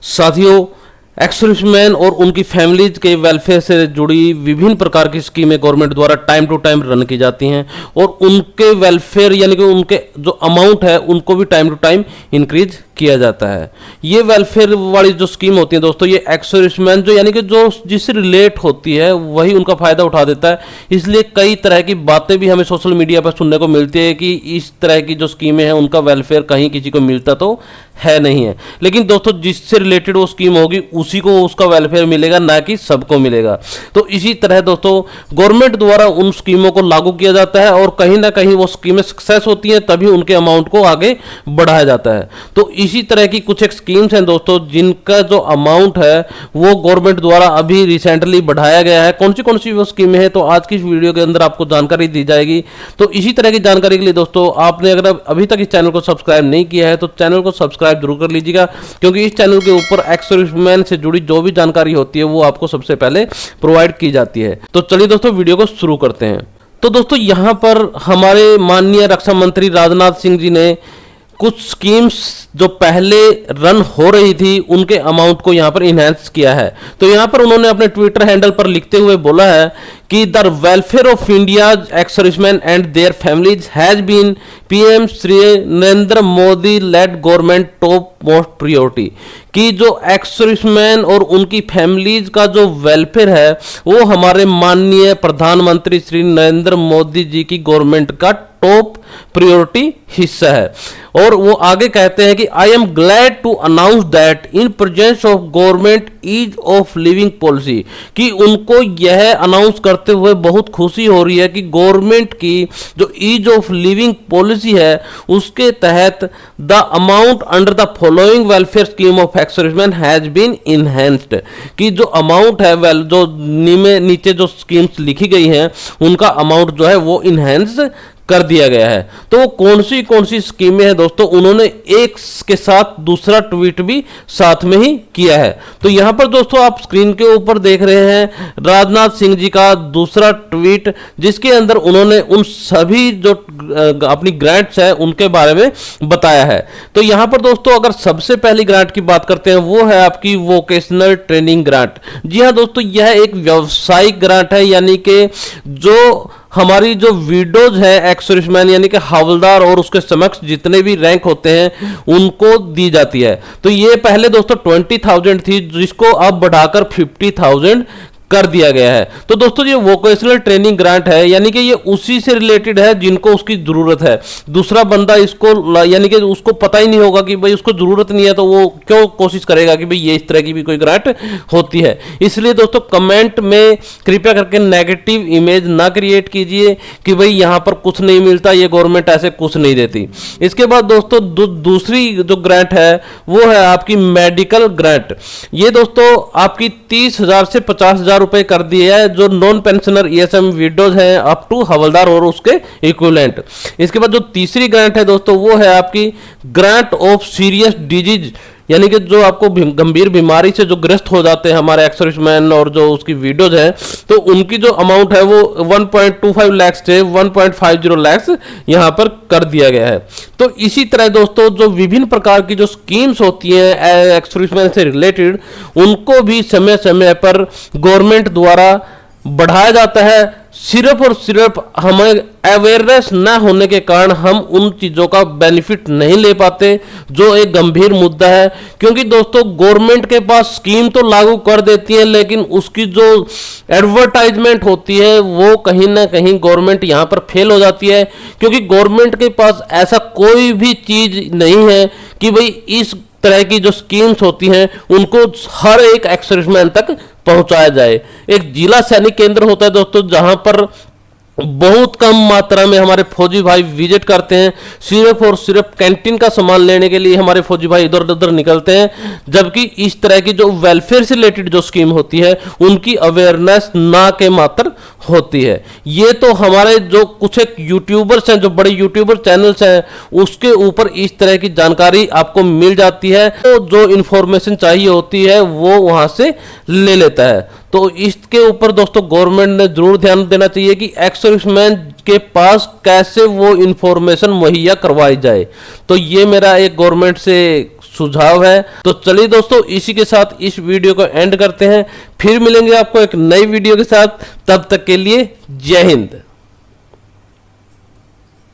साथियों, ex serviceman और उनकी फैमिलीज के वेलफेयर से जुड़ी विभिन्न प्रकार की स्कीमें गवर्नमेंट द्वारा टाइम टू टाइम रन की जाती हैं और उनके वेलफेयर यानी कि उनके जो अमाउंट है उनको भी टाइम टू टाइम इंक्रीज किया जाता है। ये वेलफेयर वाली जो स्कीम होती है दोस्तों, ये एक्स सर्विसमैन जो यानी कि जो जिससे रिलेट होती है वही उनका फायदा उठा देता है। इसलिए कई तरह की बातें भी हमें सोशल मीडिया पर सुनने को मिलती है कि इस तरह की जो स्कीमें हैं उनका वेलफेयर कहीं किसी को मिलता तो है नहीं है, लेकिन दोस्तों जिससे रिलेटेड वो स्कीम होगी उसी को उसका वेलफेयर मिलेगा, ना कि सबको मिलेगा। तो इसी तरह दोस्तों गवर्नमेंट द्वारा उन स्कीमों को लागू किया जाता है और कहीं ना कहीं वो स्कीमें सक्सेस होती हैं, तभी उनके अमाउंट को आगे बढ़ाया जाता है। तो इसी तरह की कुछ एक स्कीम्स हैं दोस्तों जिनका जो अमाउंट है वो गवर्नमेंट द्वारा अभी रिसेंटली बढ़ाया गया है। कौन सी वो स्कीमें हैं तो आज की इस वीडियो के अंदर आपको जानकारी दी जाएगी। तो इसी तरह की जानकारी के लिए दोस्तों आपने अगर अभी तक इस चैनल को सब्सक्राइब नहीं किया है तो चैनल को सब्सक्राइब जरूर कर लीजिएगा, क्योंकि इस चैनल के ऊपर एक्स सर्विसमैन से जुड़ी जो भी जानकारी होती है वो आपको सबसे पहले प्रोवाइड की जाती है। तो चलिए दोस्तों वीडियो को शुरू करते हैं। तो दोस्तों यहां पर हमारे माननीय रक्षा मंत्री राजनाथ सिंह जी ने कुछ स्कीम्स जो पहले रन हो रही थी उनके अमाउंट को यहां पर इनहेंस किया है। तो यहां पर उन्होंने अपने ट्विटर हैंडल पर लिखते हुए बोला है कि the welfare of India ex serviceman and their families has been PM Shri Narendra Modi led government top most priority. कि जो एक्स सर्विसमैन और उनकी फैमिलीज का जो वेलफेयर है वो हमारे माननीय प्रधानमंत्री श्री नरेंद्र मोदी जी की गवर्नमेंट का टॉप प्रायोरिटी हिस्सा है। और वो आगे कहते हैं कि I am glad to announce that in presence of government ease of living policy, कि उनको यह अनाउंस करते हुए बहुत खुशी हो रही है कि गवर्नमेंट की जो ईज ऑफ लिविंग पॉलिसी है उसके तहत the amount under the following welfare scheme of ex serviceman has been enhanced, कि जो अमाउंट है जो नीचे जो स्कीम्स लिखी गई हैं उनका अमाउंट जो है वो इनहेंस कर दिया गया है। तो वो कौन सी स्कीमें हैं दोस्तों, उन्होंने एक के साथ दूसरा ट्वीट भी साथ में ही किया है। तो यहां पर दोस्तों आप स्क्रीन के ऊपर देख रहे हैं राजनाथ सिंह जी का दूसरा ट्वीट, जिसके अंदर उन्होंने उन सभी जो अपनी ग्रांट्स है उनके बारे में बताया है। तो यहां पर दोस्तों अगर सबसे पहली ग्रांट की बात करते हैं वो है आपकी वोकेशनल ट्रेनिंग ग्रांट। जी हां दोस्तों, यह एक व्यावसायिक ग्रांट है, यानी कि जो हमारी जो विडोज है एक्स सर्विसमैन यानी कि हवलदार और उसके समक्ष जितने भी रैंक होते हैं उनको दी जाती है। तो ये पहले दोस्तों 20,000 थी, जिसको अब बढ़ाकर 50,000 कर दिया गया है। तो दोस्तों ये वोकेशनल ट्रेनिंग ग्रांट है, यानी कि ये उसी से रिलेटेड है जिनको उसकी जरूरत है। दूसरा बंदा इसको यानी कि उसको पता ही नहीं होगा कि भाई उसको जरूरत नहीं है तो वो क्यों कोशिश करेगा कि भाई ये इस तरह की भी कोई ग्रांट होती है। इसलिए दोस्तों कमेंट में कृपया करके नेगेटिव इमेज ना क्रिएट कीजिए कि भाई यहाँ पर कुछ नहीं मिलता, ये गवर्नमेंट ऐसे कुछ नहीं देती। इसके बाद दोस्तों दूसरी जो ग्रांट है वो है आपकी मेडिकल ग्रांट। ये दोस्तों आपकी 30,000 से 50,000 रुपए कर दिए है जो नॉन पेंशनर ईएसएम विडोज हैं अप टू हवलदार और उसके इक्विवेलेंट। इसके बाद जो तीसरी ग्रांट है दोस्तों वो है आपकी ग्रांट ऑफ सीरियस डिजीज, यानी कि जो आपको गंभीर बीमारी से जो ग्रस्त हो जाते हैं हमारे एक्स सर्विसमैन और जो उसकी विडोज है, तो उनकी जो अमाउंट है वो 1.25 लाख से 1.50 लाख यहां पर कर दिया गया है। तो इसी तरह दोस्तों जो विभिन्न प्रकार की जो स्कीम्स होती हैं एक्स सर्विसमैन से रिलेटेड उनको भी समय समय पर गवर्नमेंट द्वारा बढ़ाया जाता है। सिर्फ और सिर्फ हमें अवेयरनेस ना होने के कारण हम उन चीजों का बेनिफिट नहीं ले पाते, जो एक गंभीर मुद्दा है। क्योंकि दोस्तों गवर्नमेंट के पास स्कीम तो लागू कर देती है, लेकिन उसकी जो एडवर्टाइजमेंट होती है वो कहीं ना कहीं गवर्नमेंट यहां पर फेल हो जाती है, क्योंकि गवर्नमेंट के पास ऐसा कोई भी चीज नहीं है कि भाई इस तरह की जो स्कीम्स होती हैं उनको हर एक एक्स सर्विसमैन तक पहुंचाया जाए। एक जिला सैनिक केंद्र होता है दोस्तों जहां पर बहुत कम मात्रा में हमारे फौजी भाई विजिट करते हैं, सिर्फ और सिर्फ कैंटीन का सामान लेने के लिए हमारे फौजी भाई इधर उधर निकलते हैं, जबकि इस तरह की जो वेलफेयर से रिलेटेड जो स्कीम होती है उनकी अवेयरनेस ना के मात्र होती है। ये तो हमारे जो कुछ एक यूट्यूबर्स हैं, जो बड़े यूट्यूबर चैनल्स हैं, उसके ऊपर इस तरह की जानकारी आपको मिल जाती है, तो जो इंफॉर्मेशन चाहिए होती है वो वहां से ले लेता है। तो इसके ऊपर दोस्तों गवर्नमेंट ने जरूर ध्यान देना चाहिए कि एक्स सर्विसमैन के पास कैसे वो इंफॉर्मेशन मुहैया करवाई जाए। तो ये मेरा एक गवर्नमेंट से सुझाव है। तो चलिए दोस्तों, इसी के साथ इस वीडियो को एंड करते हैं। फिर मिलेंगे आपको एक नई वीडियो के साथ। तब तक के लिए जय हिंद।